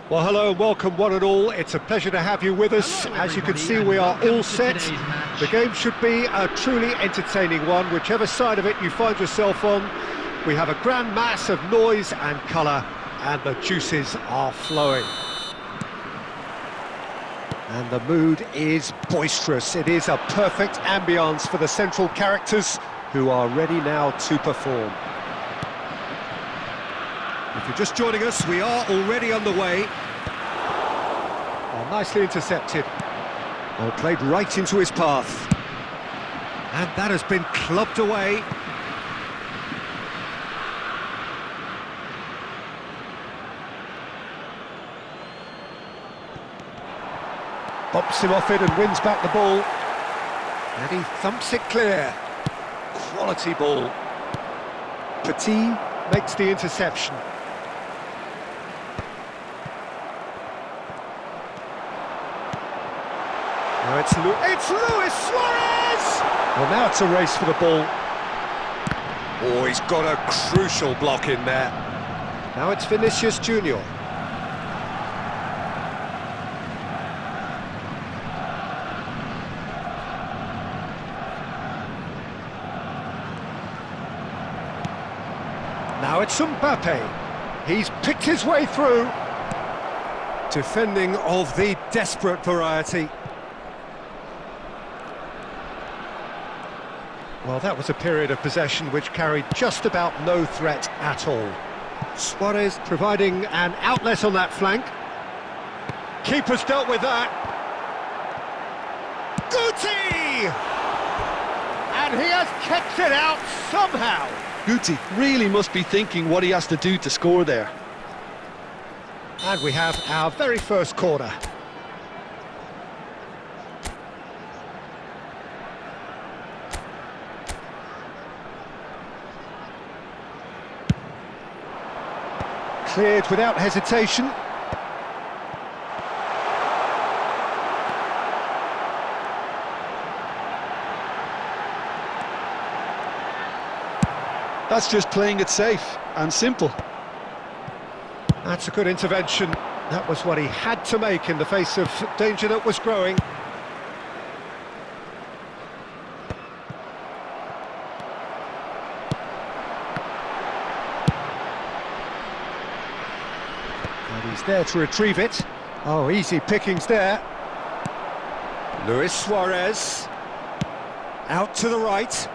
Well, hello and welcome one and all. It's a pleasure to have you with us. As you can see, we are all set. The game should be a truly entertaining one, whichever side of it you find yourself on. We have a grand mass of noise and colour, and the juices are flowing. And the mood is boisterous. It is a perfect ambience for the central characters, who are ready now to perform. If you're just joining us, we are already on the way. Oh, nicely intercepted. Oh, played right into his path. And that has been clubbed away. Bumps him off it and wins back the ball. And he thumps it clear. Quality ball. Petit makes the interception. Now it's Luis Suarez! Well, now it's a race for the ball. Oh, he's got a crucial block in there. Now it's Vinicius Junior. Now it's Mbappe. He's picked his way through. Defending of the desperate variety. Well, that was a period of possession which carried just about no threat at all. Suarez providing an outlet on that flank. Keeper's dealt with that. Guti! And he has kept it out somehow. Guti really must be thinking what he has to do to score there. And we have our very first corner. Cleared without hesitation. That's just playing it safe and simple. That's a good intervention. That was what he had to make in the face of danger that was growing. And he's there to retrieve it. Oh, easy pickings there. Luis Suarez. Out to the right.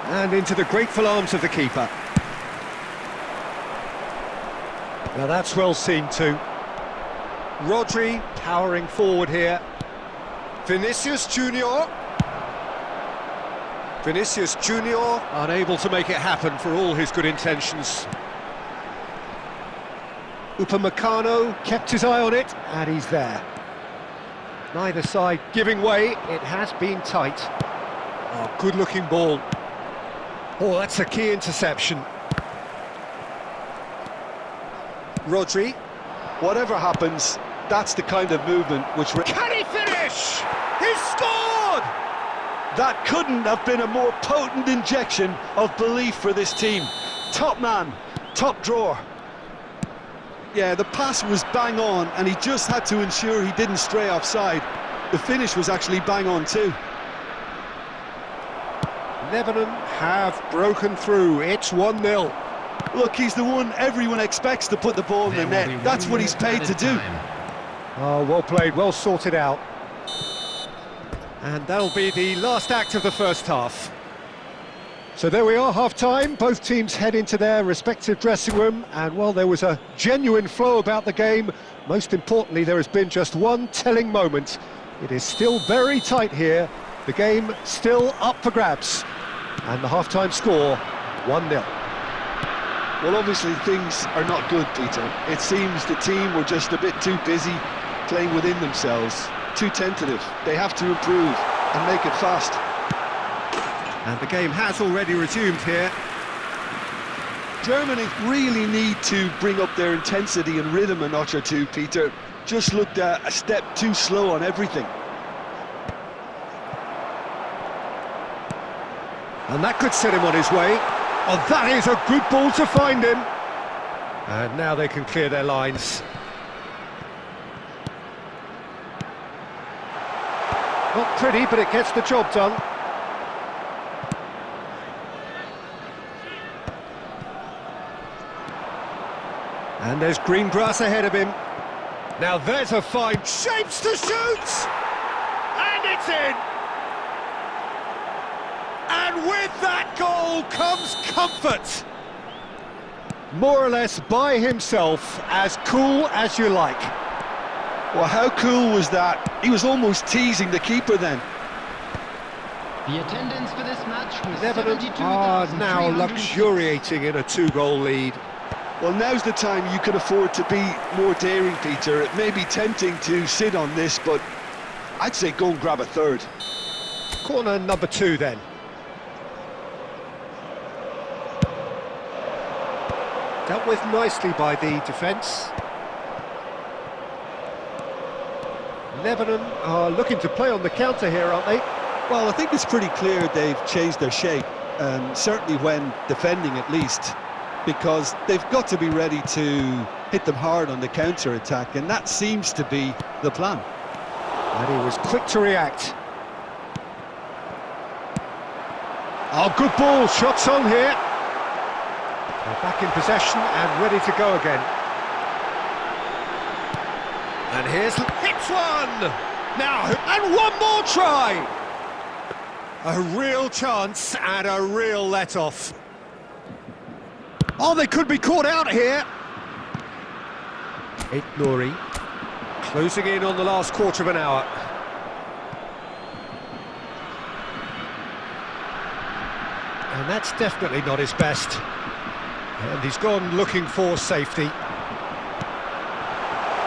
And into the grateful arms of the keeper. Now that's well seen too. Rodri powering forward here. Vinicius Junior. Vinicius Junior unable to make it happen for all his good intentions. Upamecano kept his eye on it, and he's there. Neither side giving way. It has been tight. Oh, good-looking ball. Oh, that's a key interception. Rodri. Whatever happens, that's the kind of movement which... Can he finish? He scored! That couldn't have been a more potent injection of belief for this team. Top man, top drawer. Yeah, the pass was bang on, and he just had to ensure he didn't stray offside. The finish was actually bang on too. Lebanon have broken through. It's 1-0. Look, he's the one everyone expects to put the ball in the net. That's what he's paid to do. Oh, well played, well sorted out. And that'll be the last act of the first half. So there we are, half-time. Both teams head into their respective dressing room. And while there was a genuine flow about the game, most importantly, there has been just one telling moment. It is still very tight here. The game still up for grabs. And the half-time score, 1-0. Well, obviously things are not good, Peter. It seems the team were just a bit too busy playing within themselves, too tentative. They have to improve and make it fast. And the game has already resumed here. Germany really need to bring up their intensity and rhythm a notch or two, Peter. Just looked a step too slow on everything. And that could set him on his way. Oh, that is a good ball to find him. And now they can clear their lines. Not pretty, but it gets the job done. And there's green grass ahead of him. Now there's a fine shapes to shoot! And it's in! And with that goal comes comfort! More or less by himself, as cool as you like. Well, how cool was that? He was almost teasing the keeper then. The attendance for this match was Lebanon are now 72,306. luxuriating in a two-goal lead. Well, now's the time you can afford to be more daring, Peter. It may be tempting to sit on this, but I'd say go and grab a third. Corner number 2 then. Dealt with nicely by the defence. Lebanon are looking to play on the counter here, aren't they? Well, I think it's pretty clear they've changed their shape, certainly when defending at least, because they've got to be ready to hit them hard on the counter-attack, and that seems to be the plan. And he was quick to react. Oh, good ball, shots on here. They're back in possession and ready to go again. And here's... hits one! Now, and one more try! A real chance and a real let-off. Oh, they could be caught out here. Nouri closing in on the last quarter of an hour. And that's definitely not his best. And he's gone looking for safety.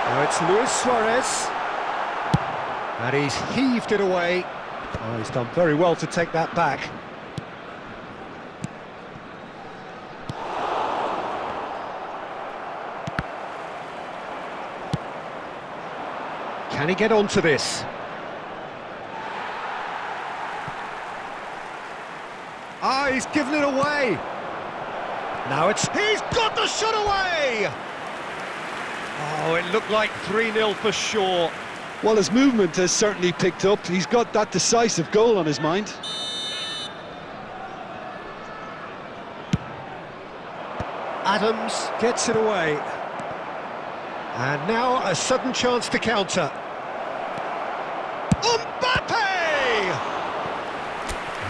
Now it's Luis Suarez. And he's heaved it away. Oh, he's done very well to take that back. Can he get onto this? Ah, he's given it away. Now he's got the shot away! Oh, it looked like 3-0 for sure. Well, his movement has certainly picked up. He's got that decisive goal on his mind. Adams gets it away. And now a sudden chance to counter. Mbappe!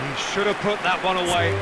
He should have put that one away.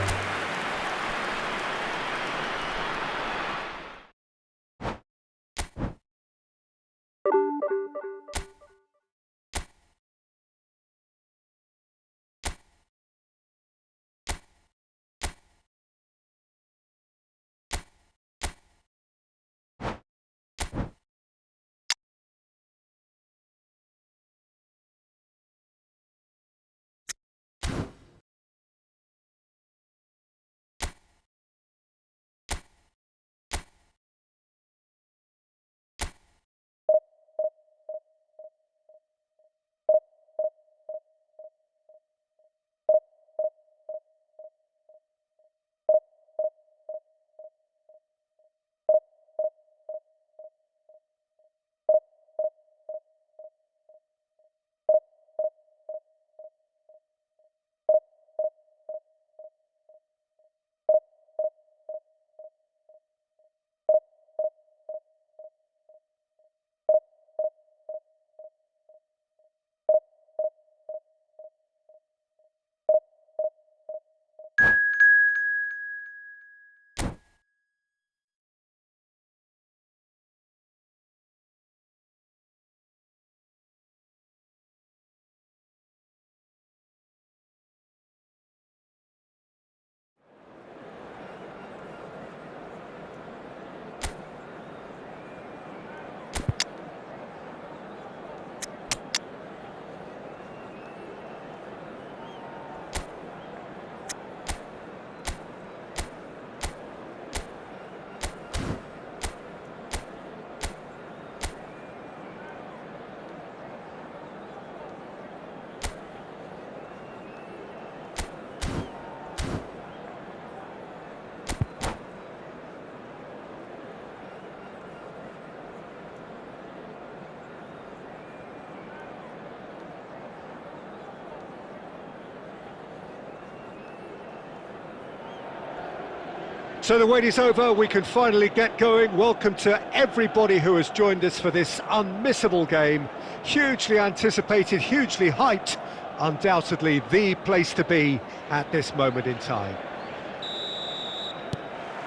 So the wait is over, we can finally get going. Welcome to everybody who has joined us for this unmissable game. Hugely anticipated, hugely hyped, undoubtedly the place to be at this moment in time.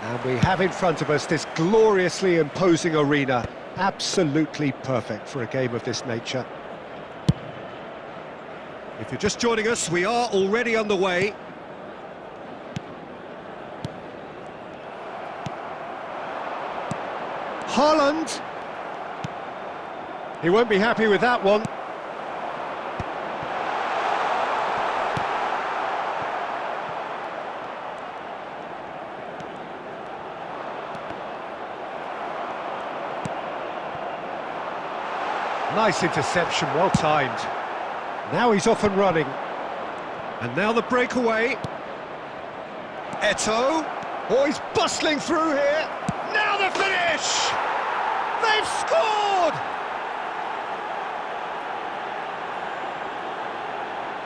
And we have in front of us this gloriously imposing arena, absolutely perfect for a game of this nature. If you're just joining us, we are already underway. Haaland. He won't be happy with that one. Nice interception, well timed. Now he's off and running. And now the breakaway. Eto'o. Oh, he's bustling through here. Now the finish! They've scored!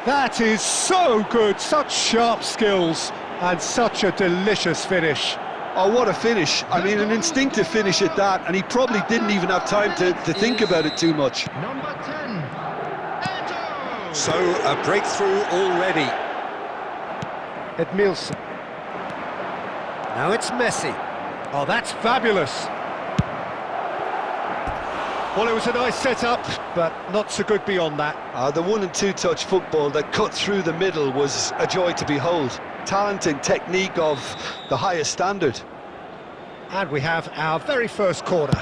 That is so good, such sharp skills, and such a delicious finish. Oh, what a finish. I mean, an instinctive finish at that, and he probably didn't even have time to think about it too much. Number 10, Eto'o. So, a breakthrough already. Edmilson. Now it's Messi. Oh, that's fabulous. Well, it was a nice setup, but not so good beyond that. The 1- and 2-touch football that cut through the middle was a joy to behold. Talent and technique of the highest standard. And we have our very first corner.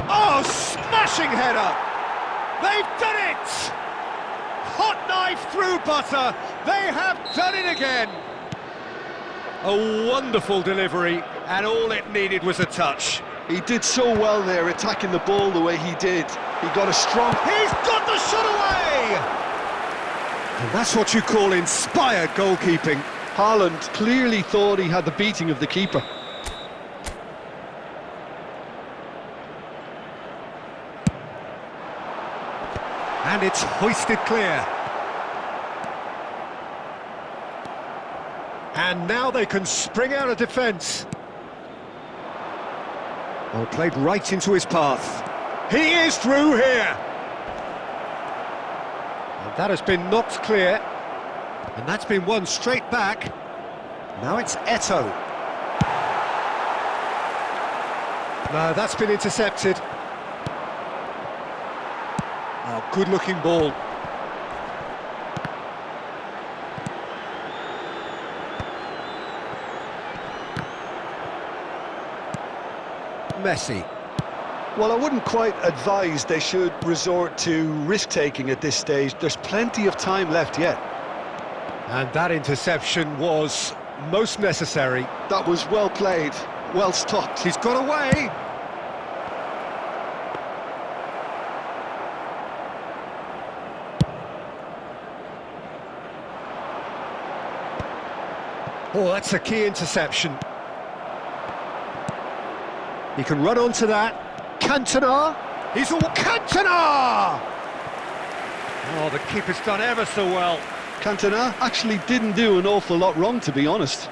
Oh, smashing header! They've done it! Hot knife through butter. They have done it again. A wonderful delivery, and all it needed was a touch. He did so well there, attacking the ball the way he did. He got a strong... He's got the shot away! And that's what you call inspired goalkeeping. Haaland clearly thought he had the beating of the keeper. And it's hoisted clear. And now they can spring out of defence. Oh, played right into his path. He is through here. And that has been knocked clear. And that's been won straight back. Now it's Eto'o. No, that's been intercepted. Oh, good-looking ball. Messi. Well, I wouldn't quite advise they should resort to risk-taking at this stage. There's plenty of time left yet. And that interception was most necessary. That was well played, well stopped. He's got away. Oh, that's a key interception. He can run onto that. Cantona. He's all Cantona! Oh, the keeper's done ever so well. Cantona actually didn't do an awful lot wrong, to be honest.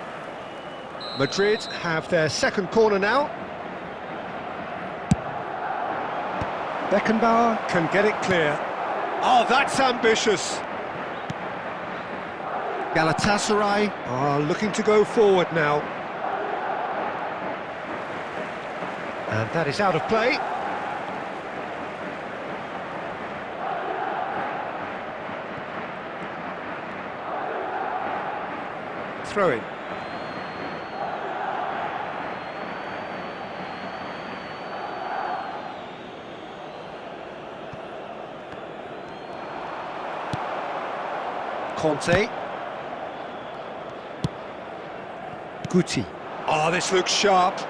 Madrid have their second corner now. Beckenbauer can get it clear. Oh, that's ambitious. Galatasaray are looking to go forward now. And that is out of play. Throw in. Conte. Guti. Oh, this looks sharp.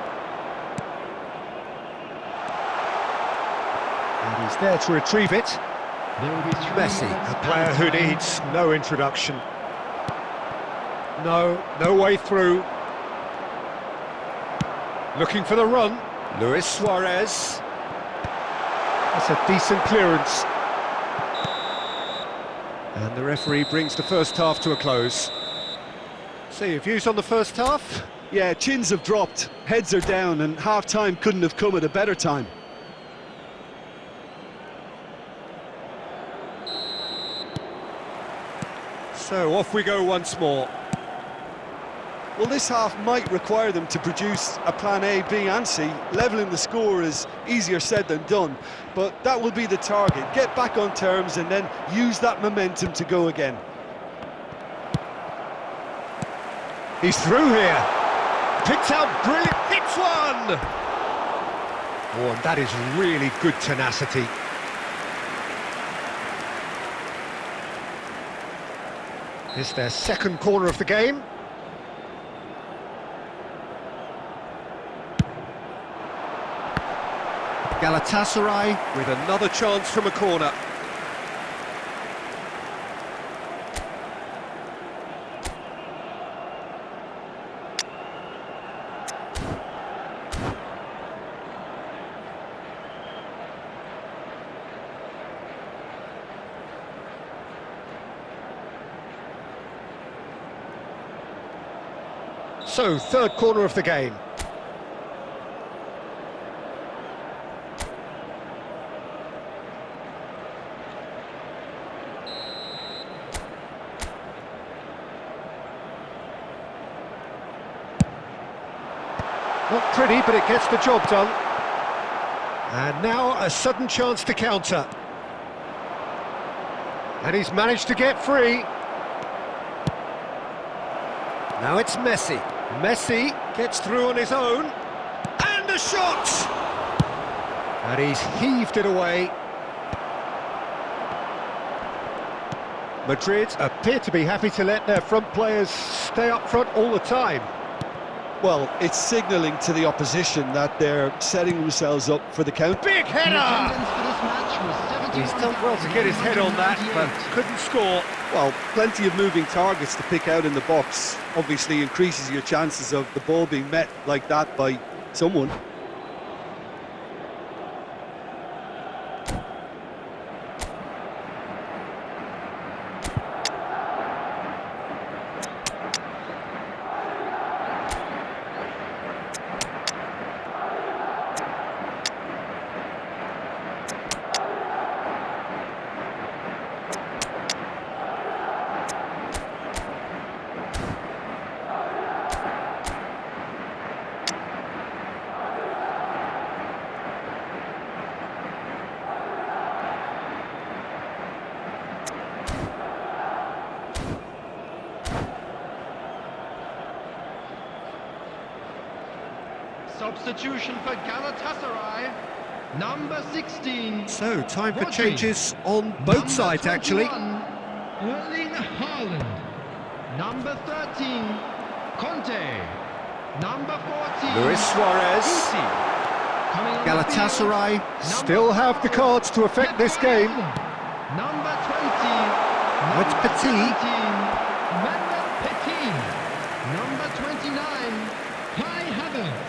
And he's there to retrieve it. There will be 3 Messi, minutes a player who added time. needs no introduction. No way through. Looking for the run. Luis Suarez. That's a decent clearance. And the referee brings the first half to a close. So your views on the first half? Yeah, chins have dropped, heads are down, and half-time couldn't have come at a better time. So off we go once more. Well, this half might require them to produce a plan A, B and C. Levelling the score is easier said than done, but that will be the target. Get back on terms and then use that momentum to go again. He's through here. Picks out brilliant, hits one! Oh, and that is really good tenacity. It's their second corner of the game. Galatasaray with another chance from a corner. So, third corner of the game. Not pretty, but it gets the job done. And now a sudden chance to counter. And he's managed to get free. Now it's Messi. Messi gets through on his own. And a shot! And he's heaved it away. Madrid appear to be happy to let their front players stay up front all the time. Well, it's signalling to the opposition that they're setting themselves up for the count. Big header! He's done well to get his head on that, but couldn't score. Well, plenty of moving targets to pick out in the box. Obviously increases your chances of the ball being met like that by someone. Substitution for Galatasaray, number 16. So, time for Rodri. changes on both sides, actually. Erling Haaland. Number 13, Conte. Number 14, Luis Suarez. Guti. Coming on the Galatasaray field, still number have the 12, cards to affect this game. Number 20, Now it's number Petit. 17, Mehmet Petit. Number 29, Kai Havertz.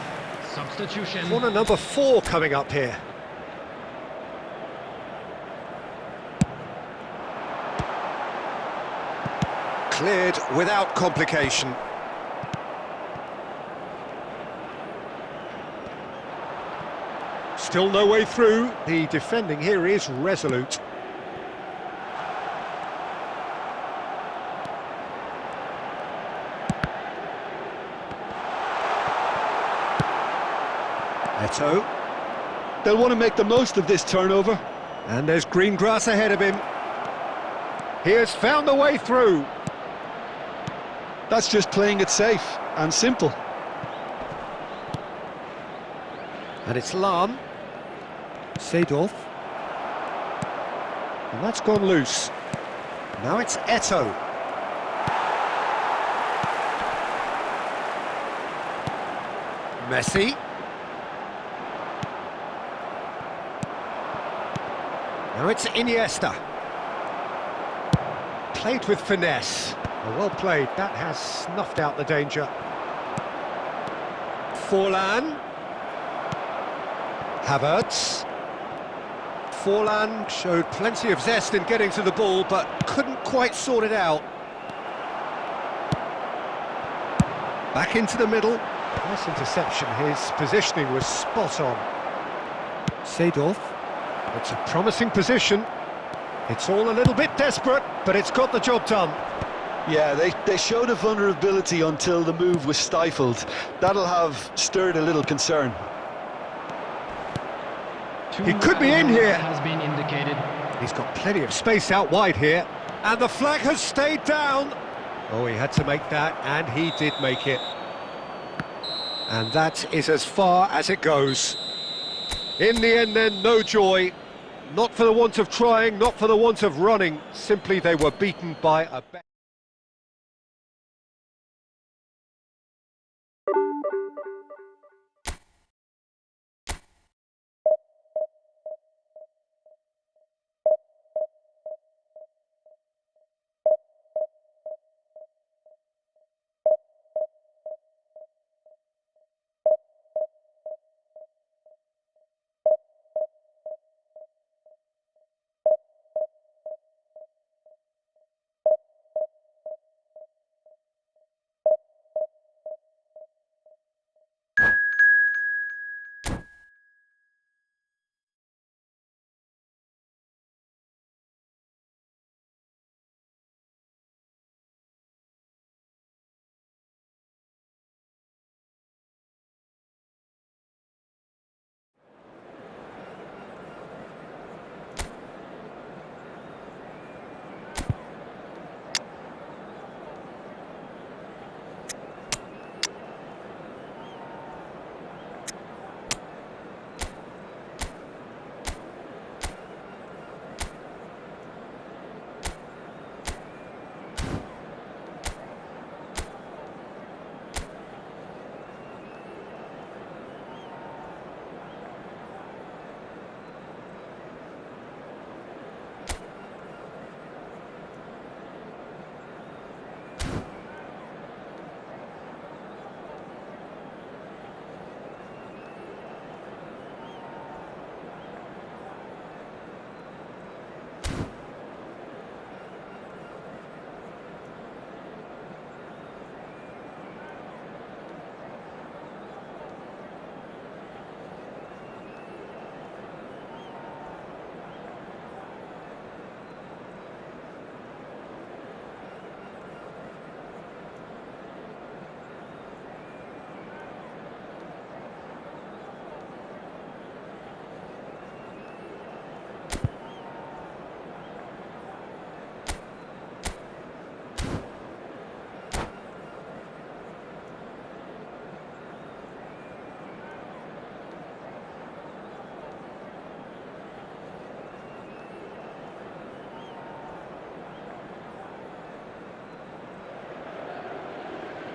Substitution. Corner number 4 coming up here. Cleared without complication. Still no way through. The defending here is resolute. Eto. They'll want to make the most of this turnover. And there's green grass ahead of him. He has found the way through. That's just playing it safe and simple. And it's Lahm. Seedorf. And that's gone loose. Now it's Eto. Messi. Now it's Iniesta. Played with finesse. Well played. That has snuffed out the danger. Forlan. Havertz. Forlan showed plenty of zest in getting to the ball, but couldn't quite sort it out. Back into the middle. Nice interception. His positioning was spot on. Seedorf. It's a promising position. It's all a little bit desperate, but it's got the job done. Yeah, they showed a vulnerability until the move was stifled. That'll have stirred a little concern. He could be in here. Has been indicated. He's got plenty of space out wide here. And the flag has stayed down. Oh, he had to make that, and he did make it. And that is as far as it goes. In the end then, no joy. Not for the want of trying, not for the want of running. Simply they were beaten by a...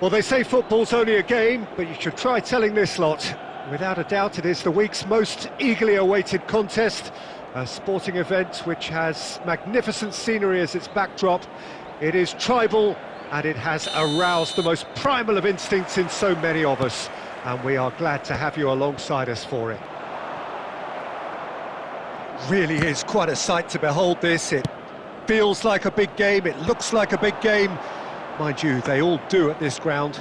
Well, they say football's only a game, but you should try telling this lot. Without a doubt, it is the week's most eagerly awaited contest, a sporting event which has magnificent scenery as its backdrop. It is tribal, and it has aroused the most primal of instincts in so many of us, and we are glad to have you alongside us for it. Really is quite a sight to behold this. It feels like a big game, it looks like a big game. Mind you, they all do at this ground.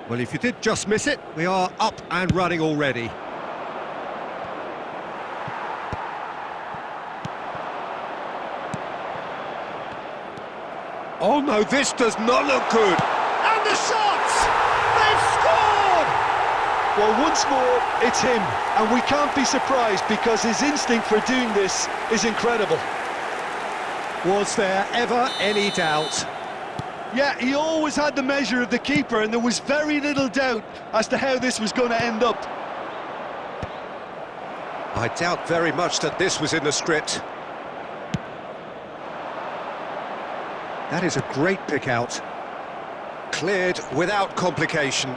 Well, if you did just miss it, we are up and running already. Oh no, this does not look good. And the shots! They've scored! Well, once more, it's him, and we can't be surprised because his instinct for doing this is incredible. Was there ever any doubt? Yeah, he always had the measure of the keeper, and there was very little doubt as to how this was going to end up. I doubt very much that this was in the script. That is a great pick out. Cleared without complication.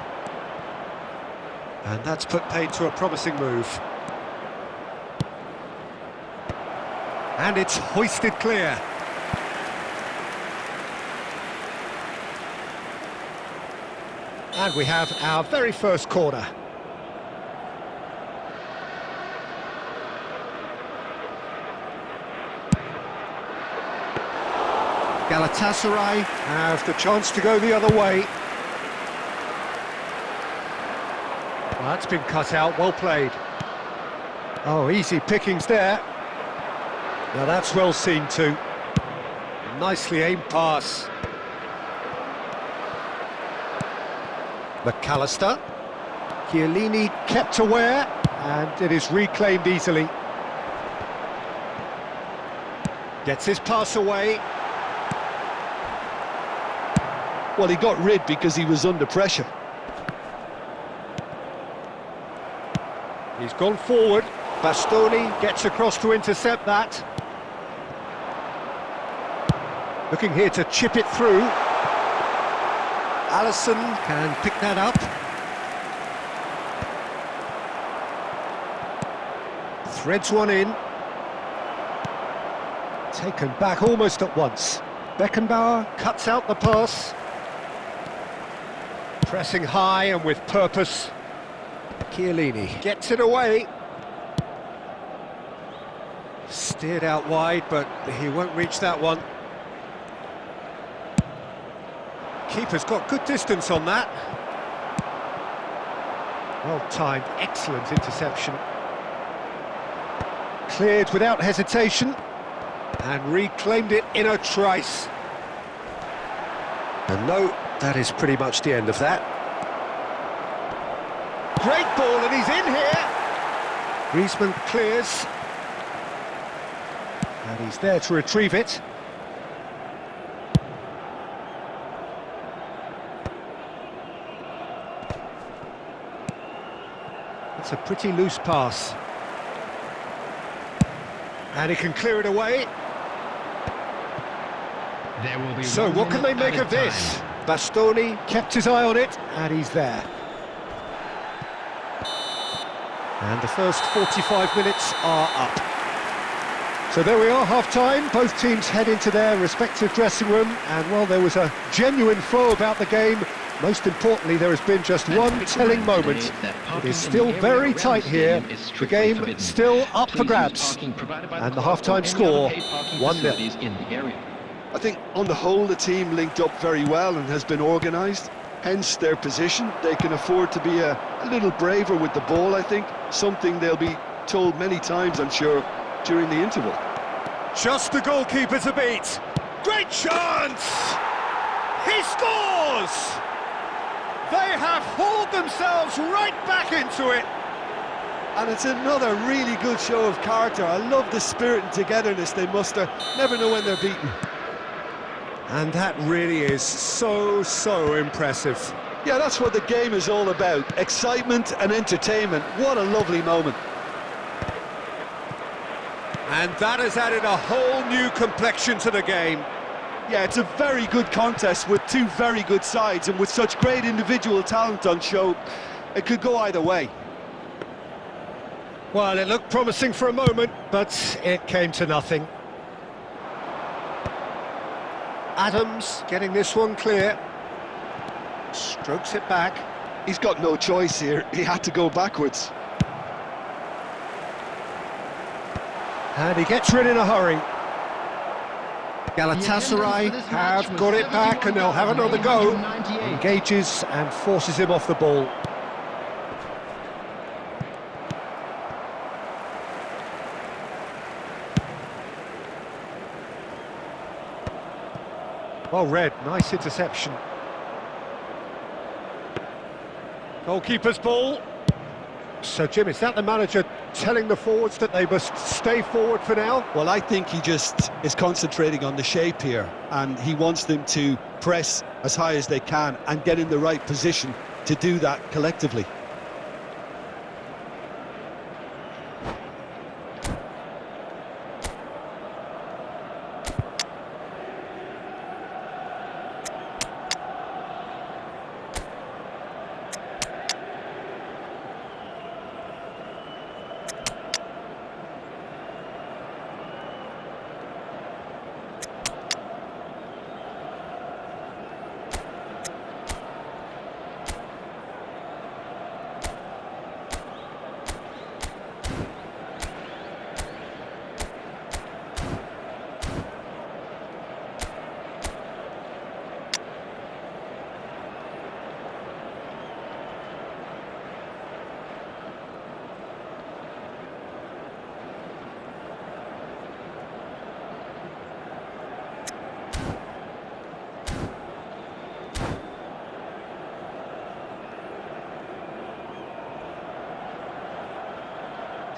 And that's put paid to a promising move. And it's hoisted clear. And we have our very first corner. Galatasaray have the chance to go the other way. Well, that's been cut out, well played. Oh, easy pickings there. Now that's well seen too. Nicely aimed pass. McAllister. Chiellini kept aware, and it is reclaimed easily. Gets his pass away. Well, he got rid because he was under pressure. He's gone forward. Bastoni gets across to intercept that. Looking here to chip it through. Alisson can pick that up. Threads one in. Taken back almost at once. Beckenbauer cuts out the pass. Pressing high and with purpose. Chiellini gets it away. Steered out wide, but he won't reach that one. Keeper's got good distance on that. Well timed, excellent interception. Cleared without hesitation and reclaimed it in a trice. And no, that is pretty much the end of that. Great ball, and he's in here. Griezmann clears. And he's there to retrieve it. It's a pretty loose pass. And he can clear it away. There will be So what can they make of this? Bastoni kept his eye on it, and he's there. And the first 45 minutes are up. So there we are, half-time. Both teams head into their respective dressing room, and while there was a genuine flow about the game, most importantly, there has been just one telling moment. It is still very tight here. The game still up for grabs. And the half-time score, 1-0. I think on the whole the team linked up very well and has been organised, hence their position. They can afford to be a little braver with the ball, I think, something they'll be told many times, I'm sure, during the interval. Just the goalkeeper to beat. Great chance! He scores! They have hauled themselves right back into it. And it's another really good show of character. I love the spirit and togetherness they muster. Never know when they're beaten. And that really is so impressive. Yeah, that's what the game is all about. Excitement and entertainment. What a lovely moment. And that has added a whole new complexion to the game. Yeah, it's a very good contest with two very good sides, and with such great individual talent on show, it could go either way. Well, it looked promising for a moment, but it came to nothing. Adams getting this one clear. Strokes it back. He's got no choice here. He had to go backwards. And he gets rid in a hurry. Galatasaray have got it back, and they'll have another go. Engages and forces him off the ball. Well read, nice interception. Goalkeeper's ball. So Jim, is that the manager telling the forwards that they must stay forward for now? Well, I think he just is concentrating on the shape here, and he wants them to press as high as they can and get in the right position to do that collectively.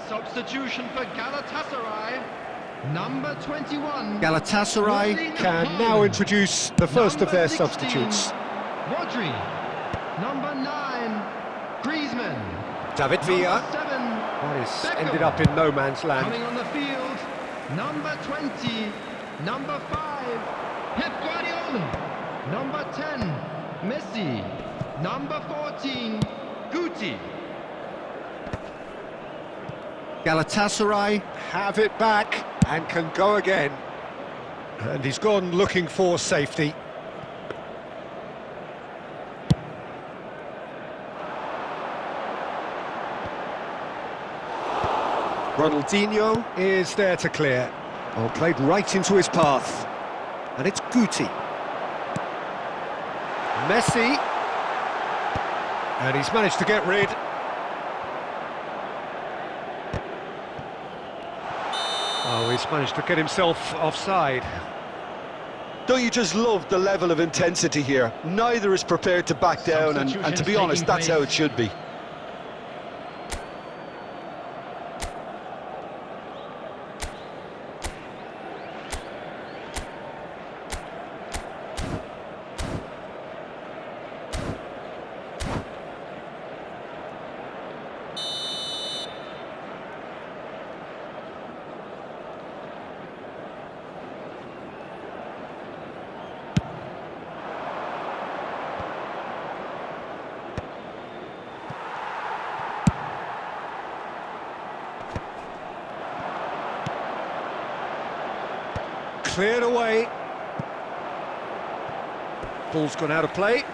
Substitution for Galatasaray. Number 21. Galatasaray Erling can Haaland. now introduce the first of their Number 16, substitutes. Rodri. Number 9. Griezmann. David Villa. Number 7. That is Beckenbauer. ended up in no man's land. Coming on the field. Number 20. Number 5. Pep Guardiola. Number 10. Messi. Number 14. Guti. Galatasaray have it back and can go again. And he's gone looking for safety. Ronaldinho is there to clear. Oh, played right into his path. And it's Guti. Messi. And he's managed to get rid. Oh, he's managed to get himself offside. Don't you just love the level of intensity here? Neither is prepared to back down, and to be honest, that's how it should be. Cleared away. Ball's gone out of play.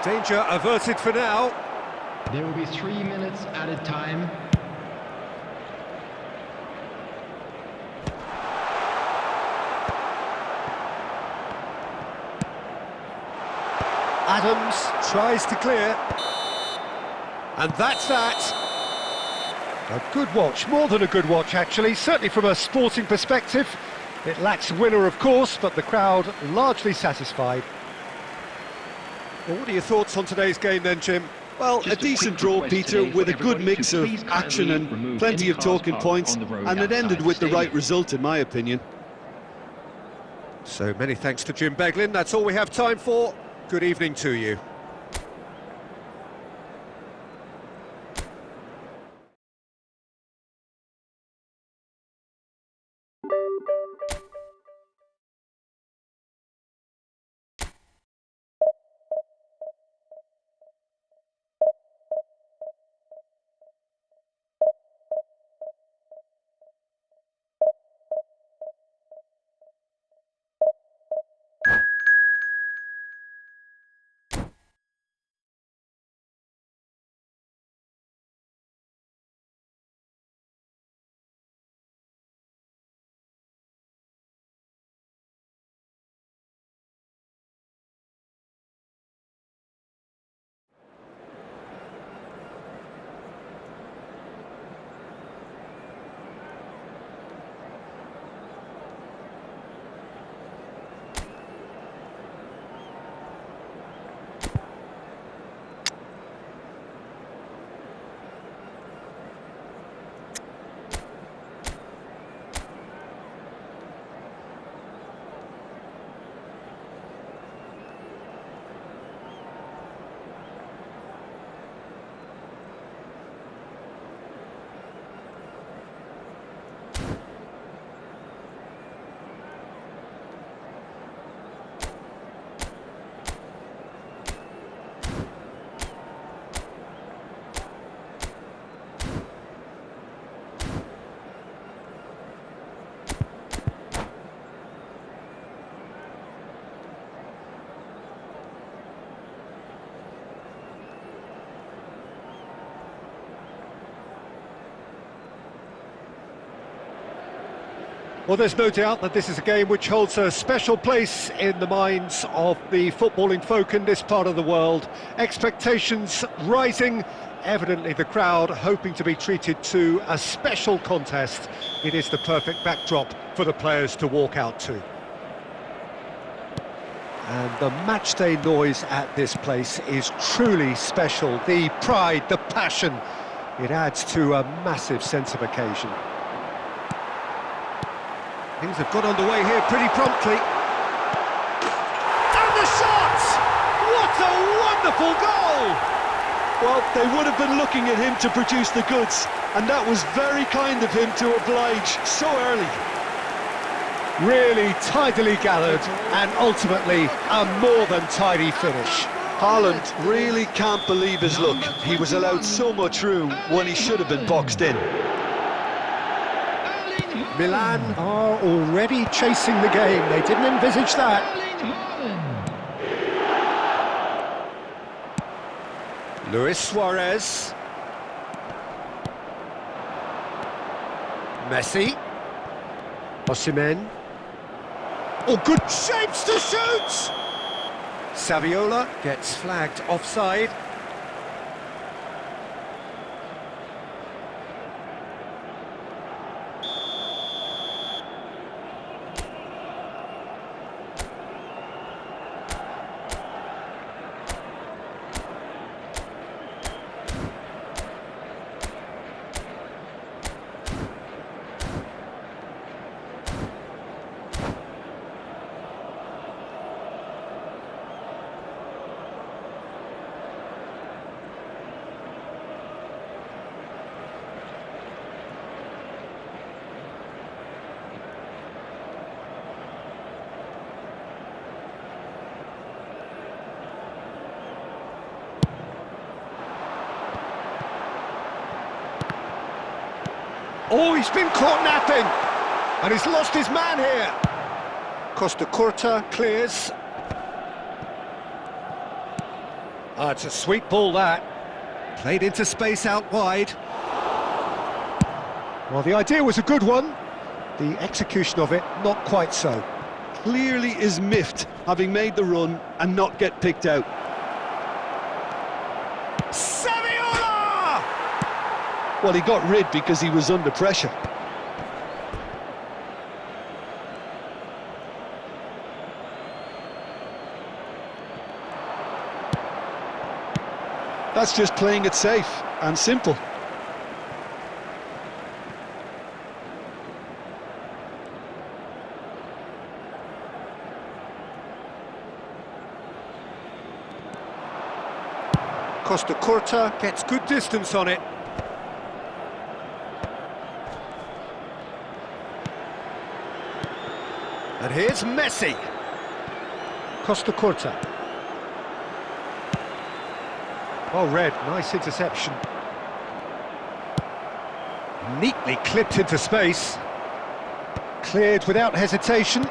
Danger averted for now. There will be 3 minutes added time. Adams tries to clear. And that's that. A good watch, more than a good watch actually, certainly from a sporting perspective. It lacks a winner of course, but the crowd largely satisfied. Well, what are your thoughts on today's game then, Jim? Well, a decent draw, Peter, with a good mix of action and plenty of talking points, and it ended with the right result, in my opinion. So many thanks to Jim Beglin, that's all we have time for. Good evening to you. Well, there's no doubt that this is a game which holds a special place in the minds of the footballing folk in this part of the world. Expectations rising, evidently the crowd hoping to be treated to a special contest. It is the perfect backdrop for the players to walk out to. And the matchday noise at this place is truly special. The pride, the passion, it adds to a massive sense of occasion. Things have got underway here pretty promptly. And the shot! What a wonderful goal! Well, they would have been looking at him to produce the goods, and that was very kind of him to oblige so early. Really tidily gathered, and ultimately a more than tidy finish. Haaland really can't believe his luck. He was allowed so much room when he should have been boxed in. Milan are already chasing the game. They didn't envisage that. Luis Suarez. Messi. Osimhen. Oh, good shapes to shoot! Saviola gets flagged offside. Oh, he's been caught napping, and he's lost his man here. Costa Curta clears. Ah, it's a sweet ball, that. Played into space out wide. Well, the idea was a good one. The execution of it, not quite so. Clearly is miffed, having made the run and not get picked out. Well, he got rid because he was under pressure. That's just playing it safe and simple. Costa Curta gets good distance on it. And here's Messi. Costa Curta. Oh, Red, nice interception. Neatly clipped into space. Cleared without hesitation.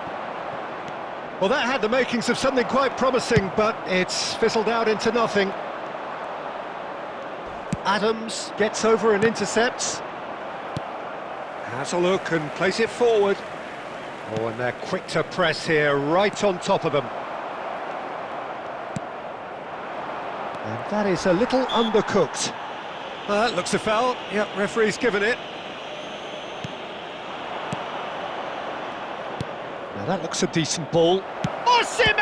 Well, that had the makings of something quite promising, but it's fizzled out into nothing. Adams gets over and intercepts. Has a look and plays it forward. Oh, and they're quick to press here, right on top of them. And that is a little undercooked. That looks a foul. Yep, referee's given it. Now that looks a decent ball. Osimhen!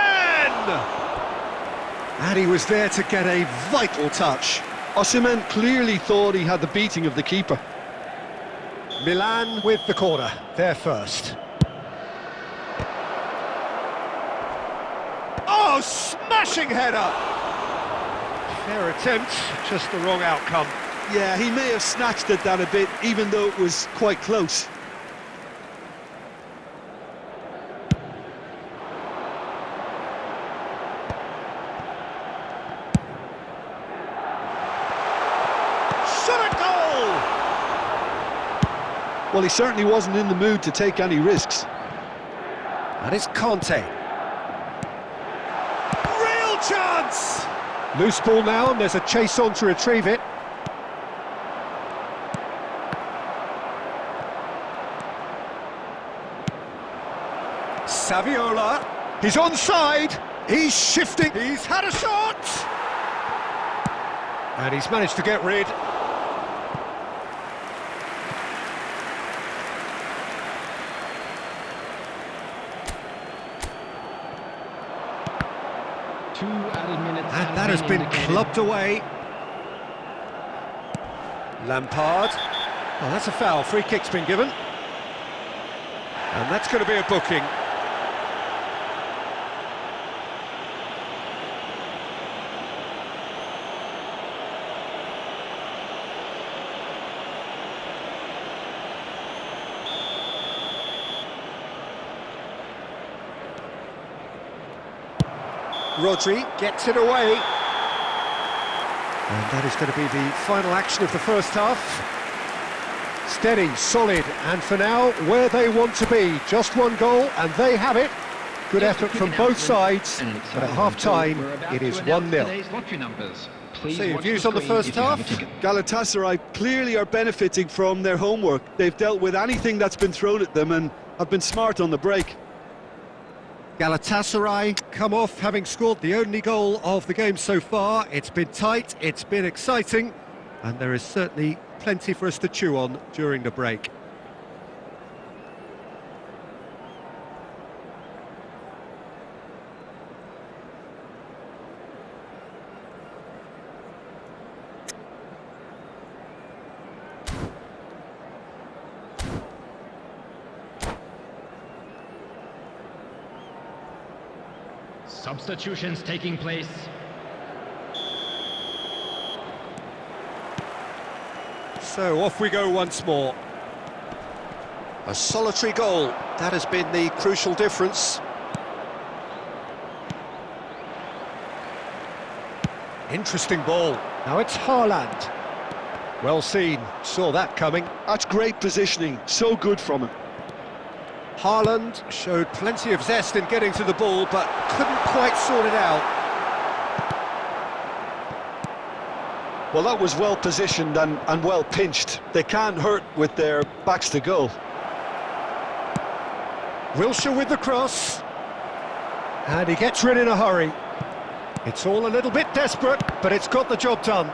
And he was there to get a vital touch. Osimhen clearly thought he had the beating of the keeper. Milan with the corner, they're first. Oh, smashing header! Fair attempt, just the wrong outcome. Yeah, he may have snatched at that a bit, even though it was quite close. Shot a goal! Well, he certainly wasn't in the mood to take any risks. And it's Conte. Real chance! Loose ball now, and there's a chase on to retrieve it. Saviola. He's onside. He's shifting. He's had a shot. And he's managed to get rid. And that has been clubbed away. Lampard. Oh, that's a foul. Free kick's been given. And that's going to be a booking. Rodri gets it away. And that is going to be the final action of the first half. Steady, solid, and for now, where they want to be. Just one goal, and they have it. Good effort from both sides, but at half-time, it is 1-0. So your views on the first half? Galatasaray clearly are benefiting from their homework. They've dealt with anything that's been thrown at them and have been smart on the break. Galatasaray come off having scored the only goal of the game so far. It's been tight, it's been exciting, and there is certainly plenty for us to chew on during the break. Substitutions taking place. So off we go once more. A solitary goal, that has been the crucial difference. Interesting ball. Now it's Haaland. Well seen, saw that coming. That's great positioning, so good from him. Haaland showed plenty of zest in getting to the ball, but couldn't quite sort it out. Well, that was well positioned and well pinched. They can't hurt with their backs to goal. Wilshere with the cross. And he gets rid in a hurry. It's all a little bit desperate, but it's got the job done.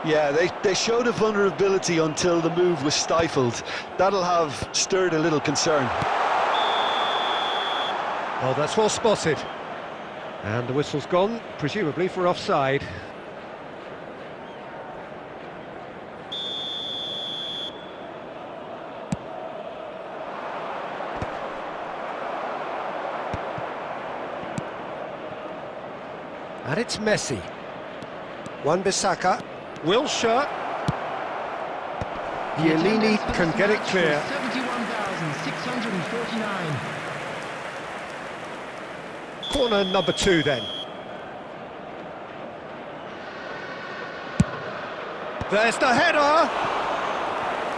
Yeah, they showed a vulnerability until the move was stifled. That'll have stirred a little concern. Oh, that's well spotted. And the whistle's gone, presumably for offside. And it's Messi. Wan-Bissaka. Wilshere. Chiellini can get it clear. 71,649. Corner number 2 then. There's the header!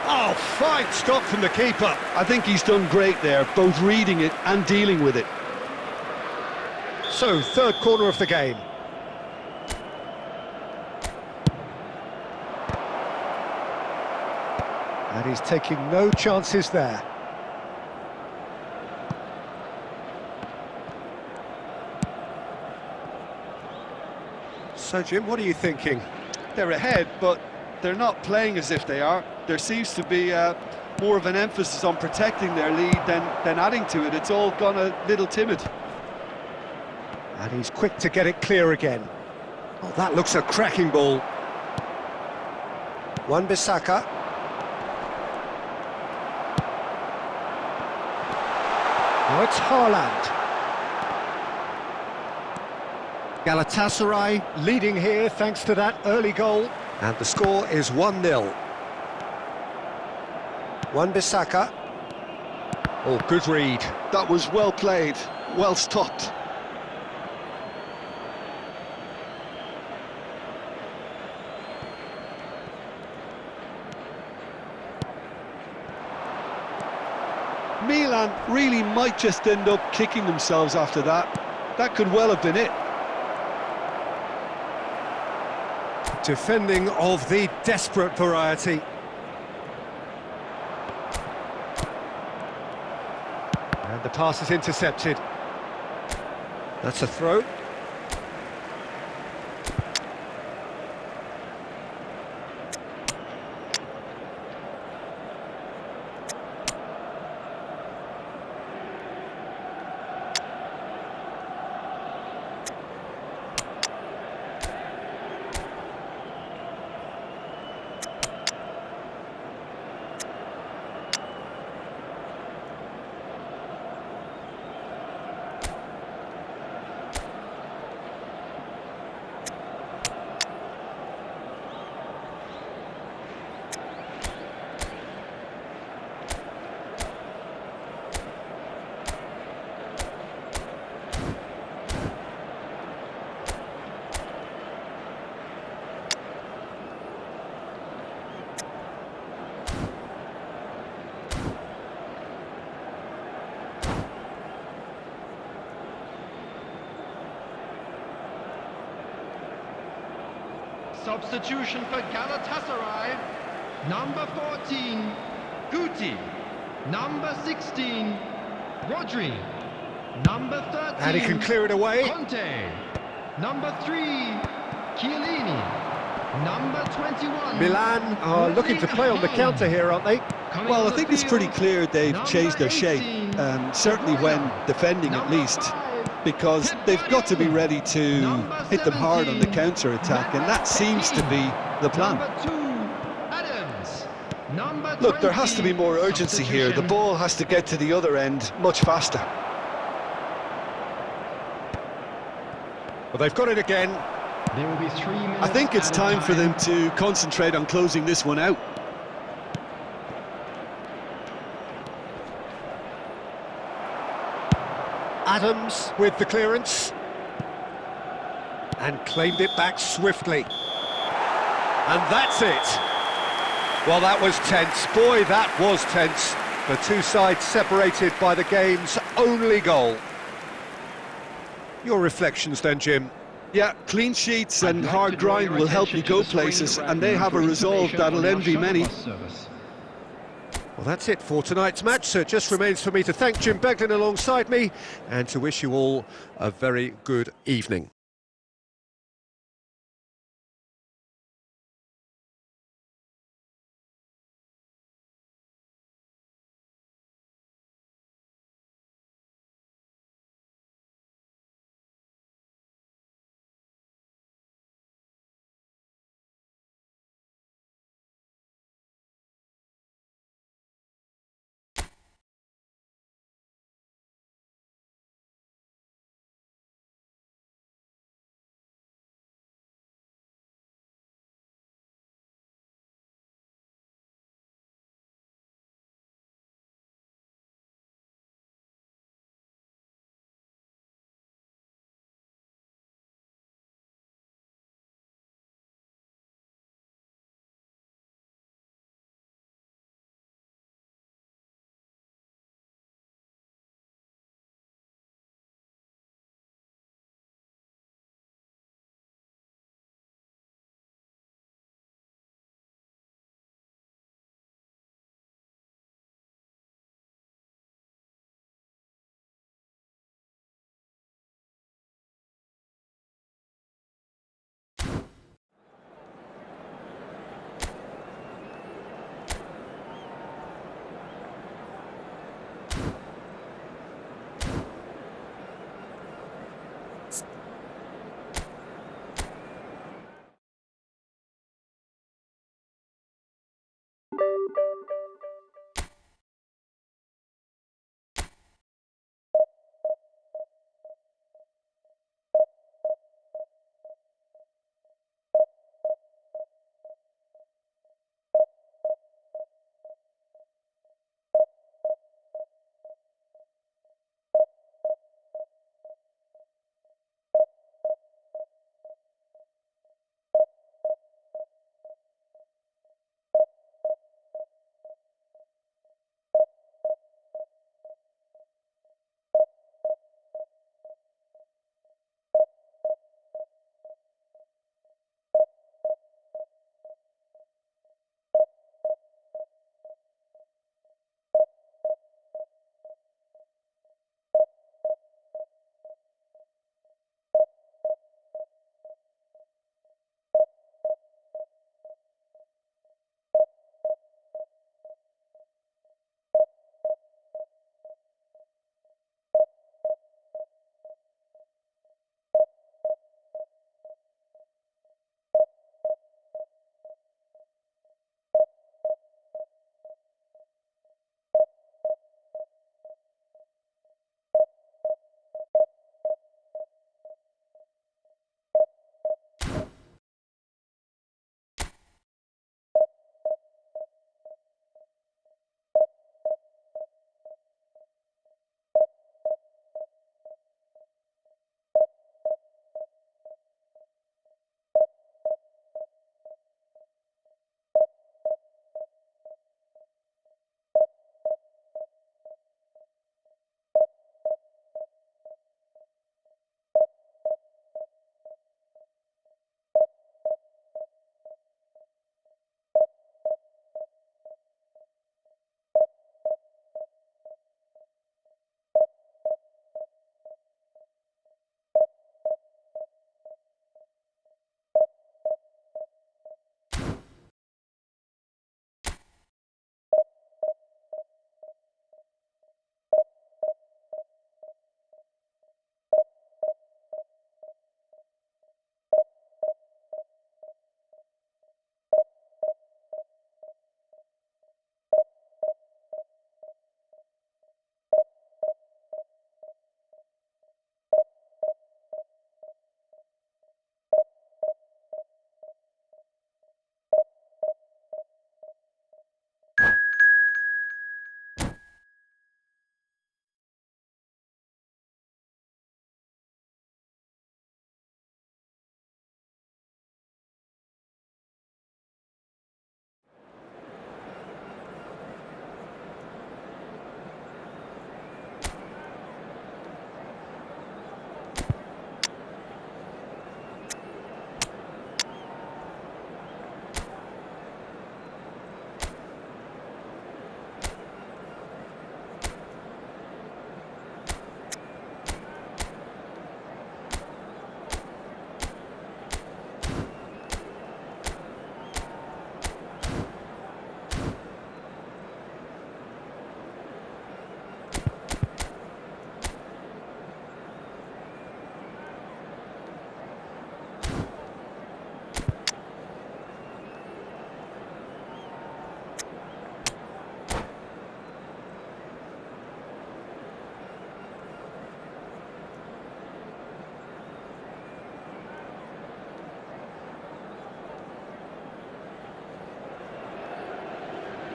Oh, fine stop from the keeper. I think he's done great there, both reading it and dealing with it. So, third corner of the game. And he's taking no chances there. So, Jim, what are you thinking? They're ahead, but they're not playing as if they are. There seems to be more of an emphasis on protecting their lead than adding to it. It's all gone a little timid. And he's quick to get it clear again. Oh, that looks a cracking ball. Wan-Bissaka. Now it's Haaland. Galatasaray leading here thanks to that early goal. And the score is 1-0. Wan-Bissaka. Oh, good read. That was well played, well stopped. Milan really might just end up kicking themselves after that. That could well have been it. Defending of the desperate variety. And The pass is intercepted. That's a throw. Substitution for Galatasaray. Number 14, Guti. Number 16, Rodri. Number 13, And he can clear it away. Conte. Number 3, Chiellini. Number 21, Milan are looking to play on the counter here, aren't they? Coming Well, on I think the it's pretty field, clear they've number changed their shape, 18, certainly when defending at Number least, 5, because they've got to be ready to Number hit them hard on the 17, counter-attack, and that seems to be the plan. Number 2, Adams. Number Look, there has to be 20, more urgency here. The substitution. ball has to get to the other end much faster. Well, they've got it again. There will be 3 minutes. I think it's added time for them to concentrate on closing this one out. Adams with the clearance. And claimed it back swiftly. And that's it. Well, that was tense. Boy, that was tense. The two sides separated by the game's only goal. Your reflections then, Jim? Yeah, clean sheets and hard grind will help you go places, and they have a resolve that'll envy many. Well, that's it for tonight's match, so it just remains for me to thank Jim Beglin alongside me and to wish you all a very good evening.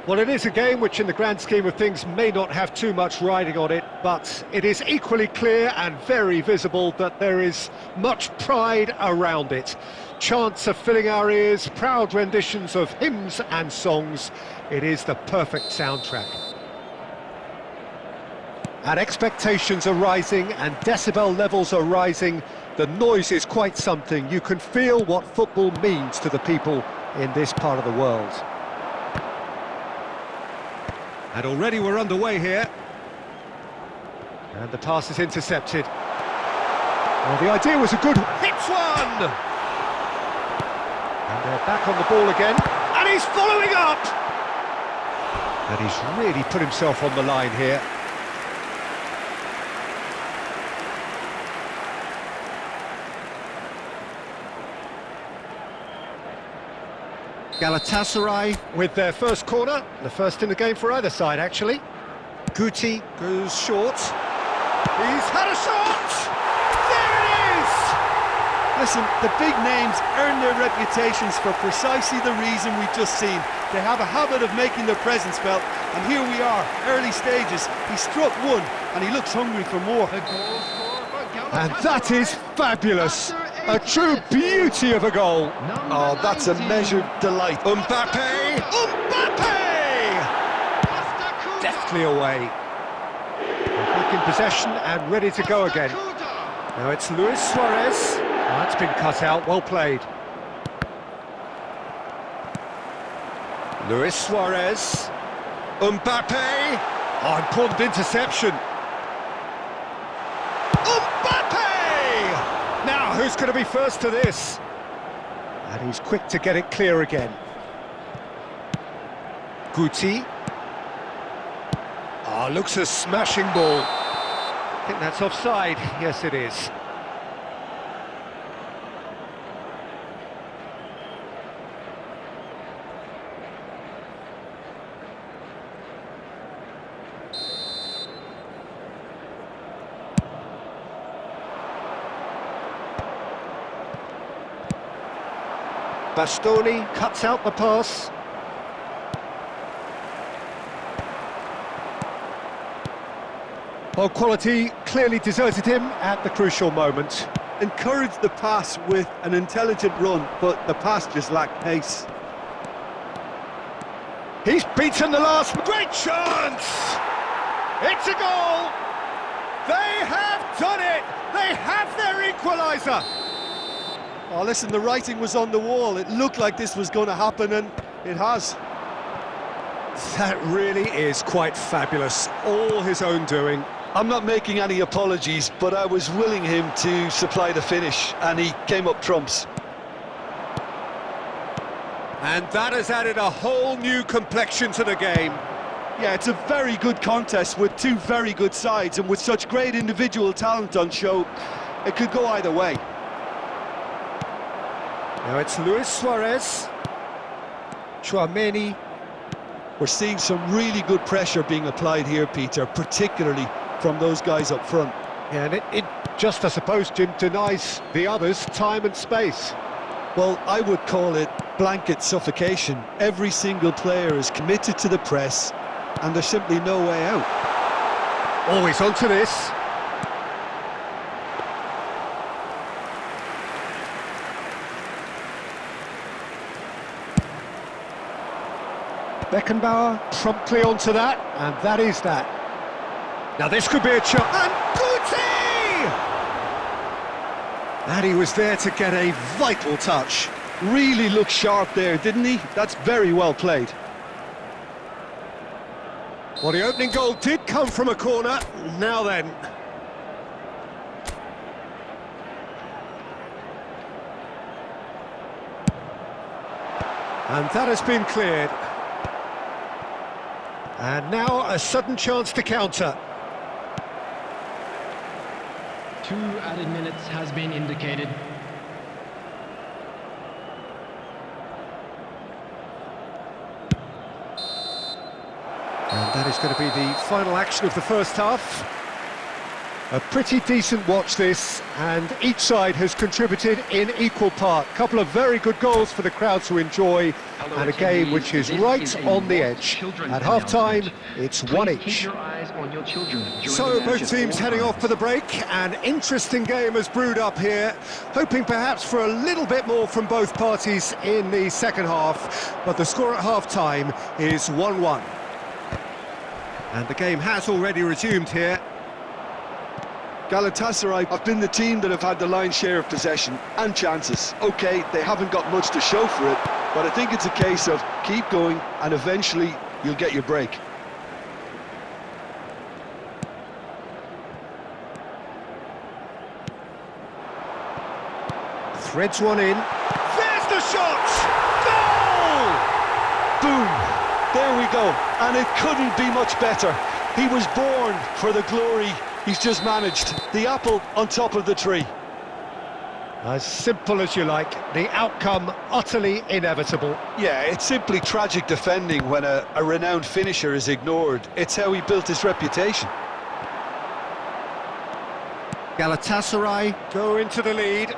Well, it is a game which in the grand scheme of things may not have too much riding on it, but it is equally clear and very visible that there is much pride around it. Chants are filling our ears, proud renditions of hymns and songs. It is the perfect soundtrack. And expectations are rising and decibel levels are rising. The noise is quite something. You can feel what football means to the people in this part of the world. And already we're underway here. And the pass is intercepted. Well, the idea was a good... Hits one! And they're back on the ball again. And he's following up! And he's really put himself on the line here. Galatasaray with their first corner, the first in the game for either side, actually. Guti goes short. He's had a shot! There it is! Listen, the big names earn their reputations for precisely the reason we've just seen. They have a habit of making their presence felt, and here we are, early stages. He struck one, and he looks hungry for more. And that is fabulous! A true beauty of a goal. Oh, that's a measured delight. Mbappe! Deftly away. Back in possession and ready to go again. Now it's Luis Suarez. That's been cut out, well played. Luis Suarez. Mbappe! Oh, important interception. Now, who's going to be first to this? And he's quick to get it clear again. Guti. Oh, looks a smashing ball. I think that's offside. Yes, it is. Bastoni cuts out the pass. Well, quality clearly deserted him at the crucial moment. Encouraged the pass with an intelligent run, but the pass just lacked pace. He's beaten the last... Great chance! It's a goal! They have done it! They have their equaliser! Oh, listen, the writing was on the wall. It looked like this was going to happen, and it has. That really is quite fabulous. All his own doing. I'm not making any apologies, but I was willing him to supply the finish, and he came up trumps. And that has added a whole new complexion to the game. Yeah, it's a very good contest with two very good sides, and with such great individual talent on show, it could go either way. Now it's Luis Suarez. Chouameni. We're seeing some really good pressure being applied here, Peter, particularly from those guys up front. Yeah, and it just, I suppose, Jim, denies the others time and space. Well, I would call it blanket suffocation. Every single player is committed to the press, and there's simply no way out. Always onto this. Beckenbauer promptly onto that, and that is that. Now this could be a chance. And Guti! And he was there to get a vital touch. Really looked sharp there, didn't he? That's very well played. Well, the opening goal did come from a corner. Now then. And that has been cleared. And now a sudden chance to counter. 2 added minutes has been indicated. And that is going to be the final action of the first half. A pretty decent watch this, and each side has contributed in equal part. A couple of very good goals for the crowd to enjoy, and a game which is right on the edge. At half-time, it's one each. Keep your eyes on your children. So both teams heading off for the break. An interesting game has brewed up here, hoping perhaps for a little bit more from both parties in the second half, but the score at half-time is 1-1. And the game has already resumed here. Galatasaray have been the team that have had the lion's share of possession and chances. OK, they haven't got much to show for it, but I think it's a case of keep going and eventually you'll get your break. Threads one in. There's the shot! Goal! Boom! There we go. And it couldn't be much better. He was born for the glory he's just managed. The apple on top of the tree. As simple as you like, the outcome utterly inevitable. Yeah, it's simply tragic defending when a renowned finisher is ignored. It's how he built his reputation. Galatasaray go into the lead.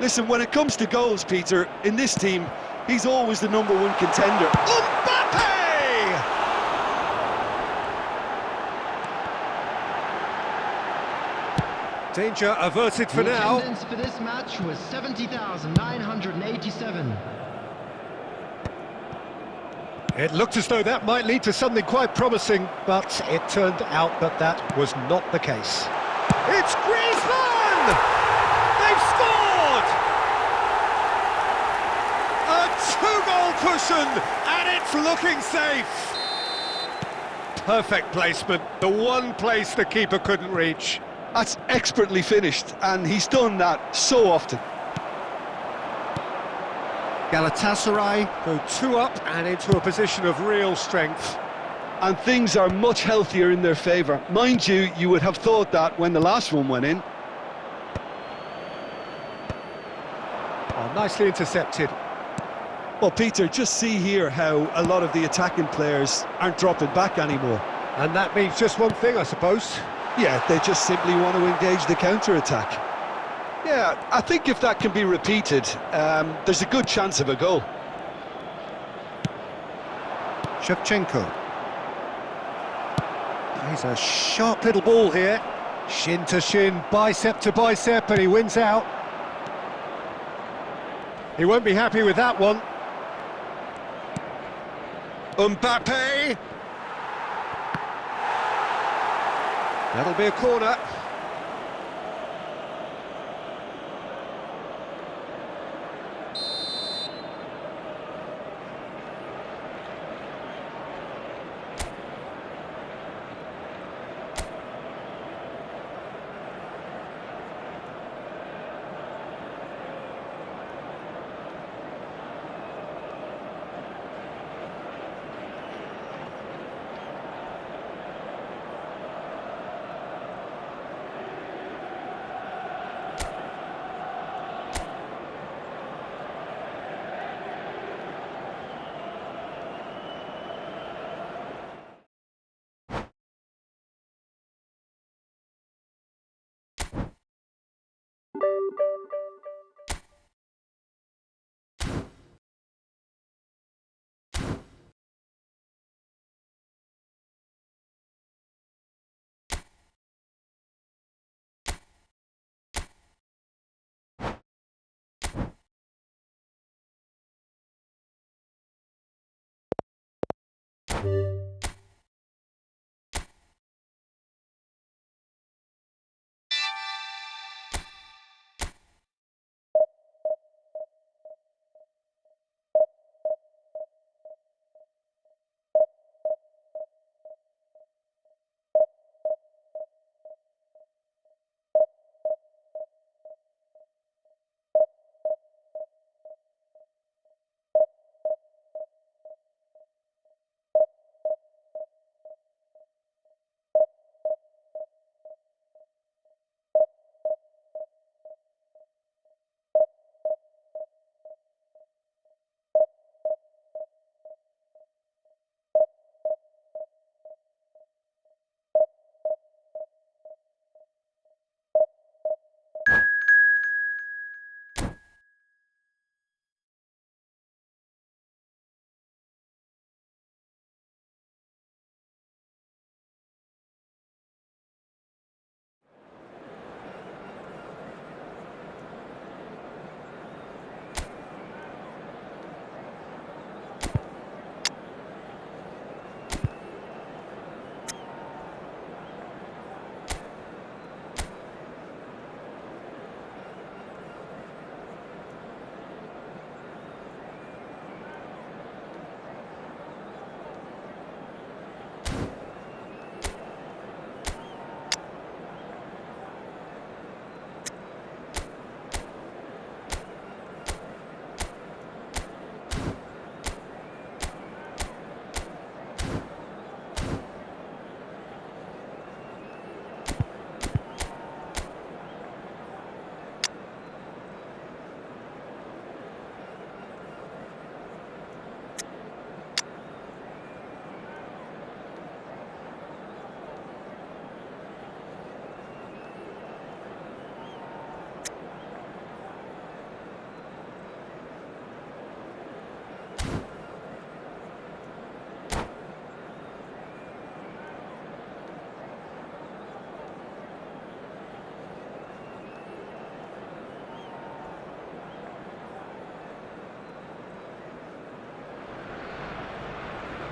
Listen, when it comes to goals, Peter, in this team, he's always the #1 contender. Mbappe! Danger averted for The now. attendance for this match was 70,987. It looked as though that might lead to something quite promising, but it turned out that that was not the case. It's Griezmann! They've scored! A two-goal cushion, and it's looking safe. Perfect placement, the one place the keeper couldn't reach. That's expertly finished, and he's done that so often. Galatasaray go two up and into a position of real strength. And things are much healthier in their favour. Mind you, you would have thought that when the last one went in. Oh, nicely intercepted. Well, Peter, just see here how a lot of the attacking players aren't dropping back anymore. And that means just one thing, I suppose. Yeah, they just simply want to engage the counter-attack. Yeah, I think if that can be repeated, there's a good chance of a goal. Shevchenko. He's a sharp little ball here. Shin to shin, bicep to bicep, and he wins out. He won't be happy with that one. Mbappe! That'll be a corner.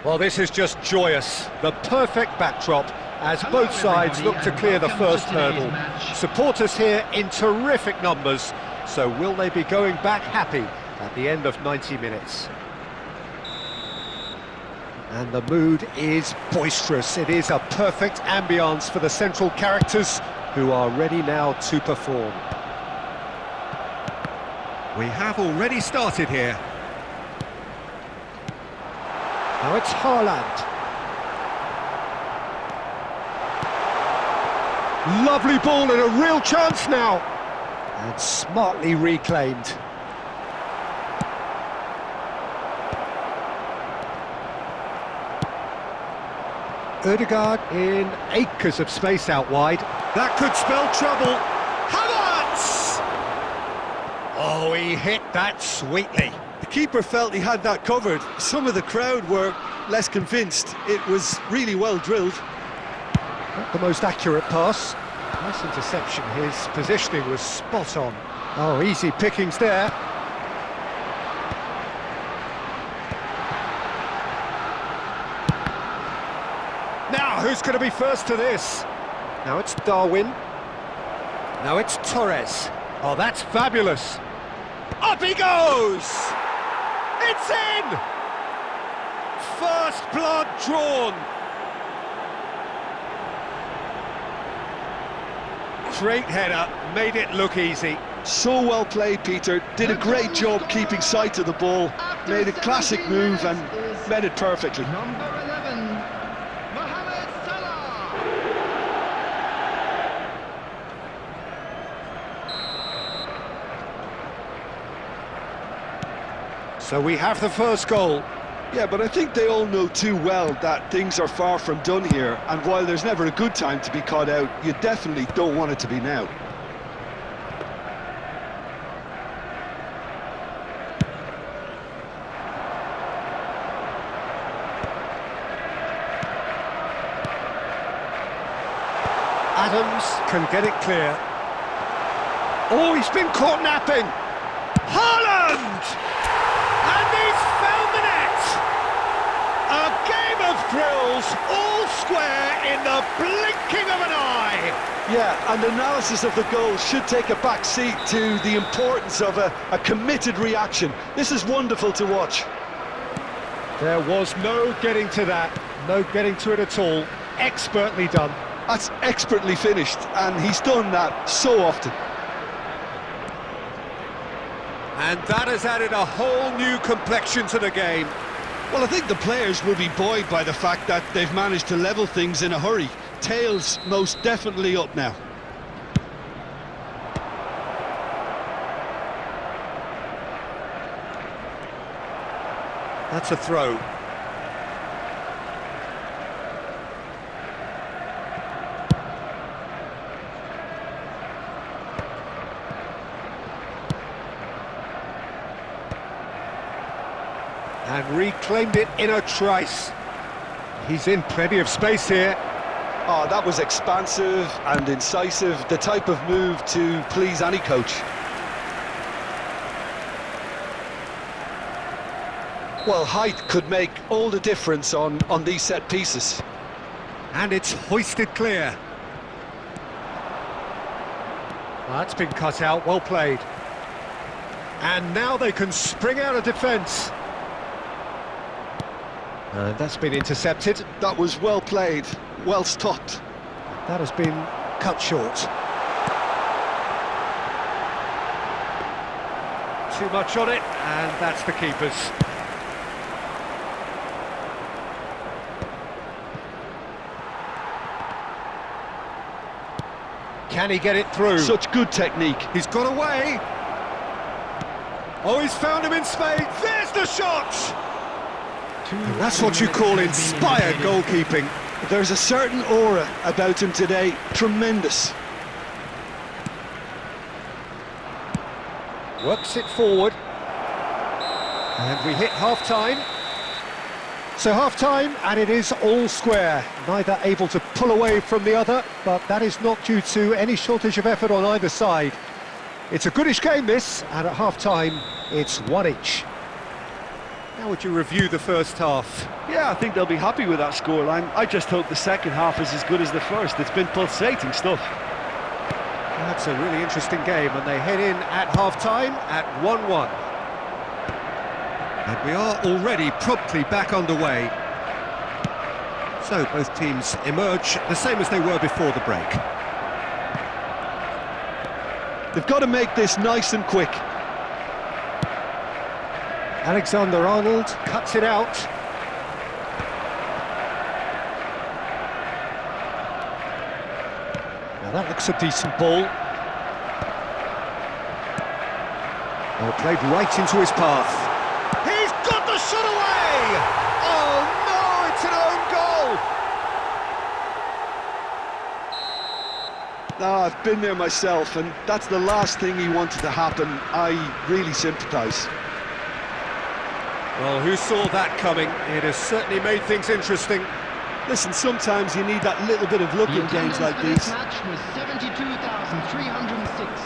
Well, this is just joyous. The perfect backdrop as both sides look to clear the first hurdle. Supporters here in terrific numbers, so will they be going back happy at the end of 90 minutes? And the mood is boisterous. It is a perfect ambience for the central characters who are ready now to perform. We have already started here. Now it's Haaland. Lovely ball and a real chance now. And smartly reclaimed. Ødegaard in acres of space out wide. That could spell trouble. Havertz! Oh, he hit that sweetly. The keeper felt he had that covered. Some of the crowd were less convinced. It was really well drilled. Not the most accurate pass. Nice interception. His positioning was spot on. Oh, easy pickings there. Now, who's going to be first to this? Now it's Darwin. Now it's Torres. Oh, that's fabulous. Up he goes! It's in! First blood drawn. Great header, made it look easy. So well played, Peter. Did a great job keeping sight of the ball. Made a classic move and met it perfectly. Number 11, Mohamed Salah. So we have the first goal. Yeah, but I think they all know too well that things are far from done here, and while there's never a good time to be caught out, you definitely don't want it to be now. Adams can get it clear. Oh, he's been caught napping. Haaland! And he's found the net! A game of thrills, all square in the blinking of an eye. Yeah, and analysis of the goal should take a back seat to the importance of a committed reaction. This is wonderful to watch. There was no getting to that, no getting to it at all. Expertly done. That's expertly finished, and he's done that so often. And that has added a whole new complexion to the game. Well, I think the players will be buoyed by the fact that they've managed to level things in a hurry. Tails most definitely up now. That's a throw. And reclaimed it in a trice. He's in plenty of space here. Oh, that was expansive and incisive, the type of move to please any coach. Well, height could make all the difference on these set pieces. And it's hoisted clear. Well, that's been cut out, well played. And now they can spring out of defence. And that's been intercepted. That was well played, well stopped. That has been cut short. Too much on it, and that's the keeper's. Can he get it through? Such good technique. He's got away. Oh, he's found him in space. There's the shot! And that's what you call inspired goalkeeping. There's a certain aura about him today. Tremendous. Works it forward. And we hit half-time. So half-time, and it is all square. Neither able to pull away from the other, but that is not due to any shortage of effort on either side. It's a goodish game, this, and at half-time, it's one each. How would you review the first half? Yeah, I think they'll be happy with that scoreline. I just hope the second half is as good as the first. It's been pulsating stuff. That's a really interesting game, and they head in at half-time at 1-1. And we are already promptly back underway. So both teams emerge the same as they were before the break. They've got to make this nice and quick. Alexander-Arnold cuts it out. Now that looks a decent ball. Well, played right into his path. He's got the shot away! Oh no, it's an own goal! No, I've been there myself, and that's the last thing he wanted to happen. I really sympathise. Well, who saw that coming? It has certainly made things interesting. Listen, sometimes you need that little bit of luck in games like This these. match was 72,306.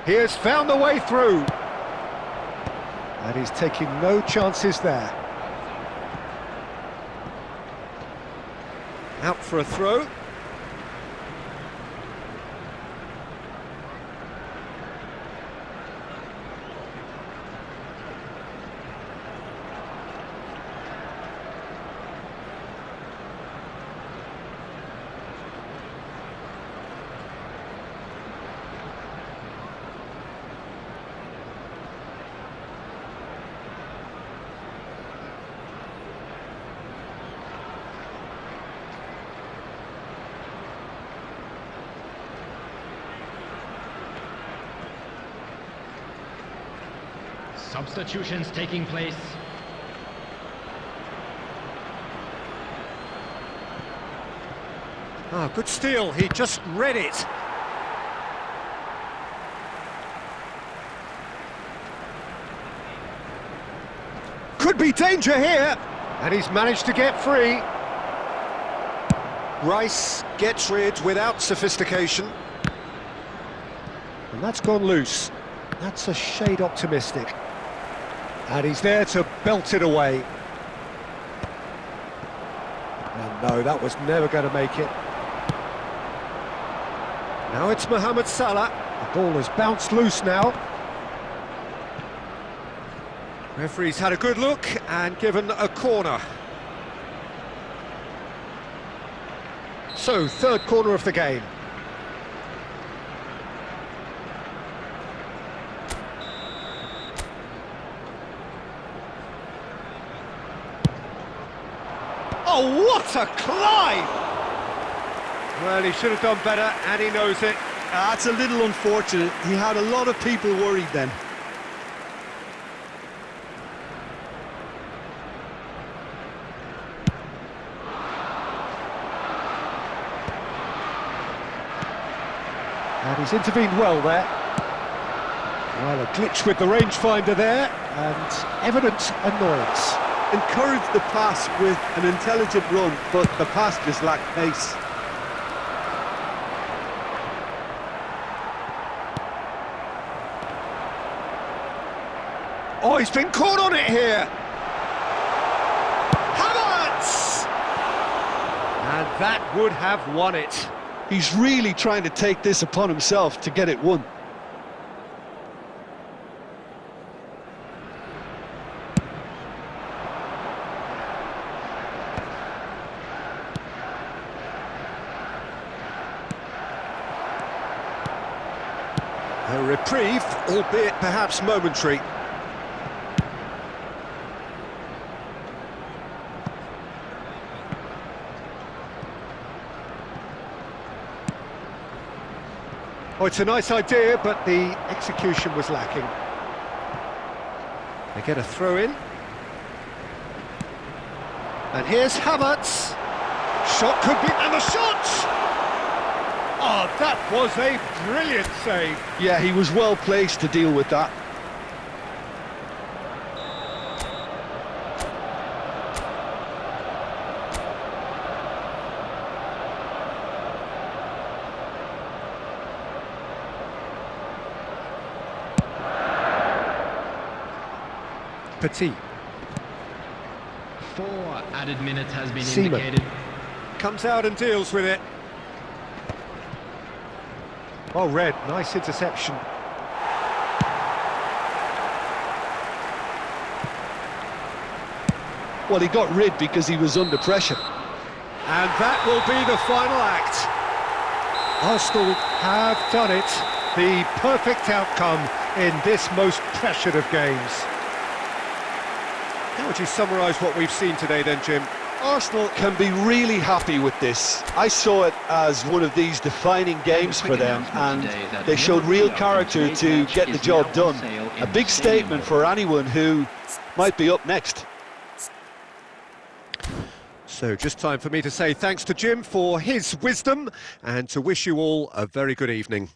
He has found the way through. And he's taking no chances there. Out for a throw. Substitutions taking place. Ah, good steal, he just read it. Could be danger here, and he's managed to get free. Rice gets rid without sophistication. And that's gone loose. That's a shade optimistic. And he's there to belt it away. And no, that was never going to make it. Now it's Mohamed Salah. The ball has bounced loose now. Referee's had a good look and given a corner. So, third corner of the game. Oh, what a climb! Well, he should have done better, and he knows it. That's a little unfortunate. He had a lot of people worried then. And he's intervened well there. Well, a glitch with the rangefinder there, and evident annoyance. Encouraged the pass with an intelligent run, but the pass just lacked pace. Oh, he's been caught on it here! Havertz! And that would have won it. He's really trying to take this upon himself to get it won. A reprieve, albeit perhaps momentary. Oh, it's a nice idea, but the execution was lacking. They get a throw in. And here's Havertz. Shot could be... and the shot! Oh, that was a brilliant save. Yeah, he was well placed to deal with that. Petit. 4 added minutes has been Seaman. indicated. Comes out and deals with it. Oh, Red, nice interception. Well, he got rid because he was under pressure. And that will be the final act. Arsenal have done it. The perfect outcome in this most pressured of games. How would you summarise what we've seen today then, Jim? Arsenal can be really happy with this. I saw it as one of these defining games for them, and they showed real character to get the job done. A big statement for anyone who might be up next. So just time for me to say thanks to Jim for his wisdom and to wish you all a very good evening.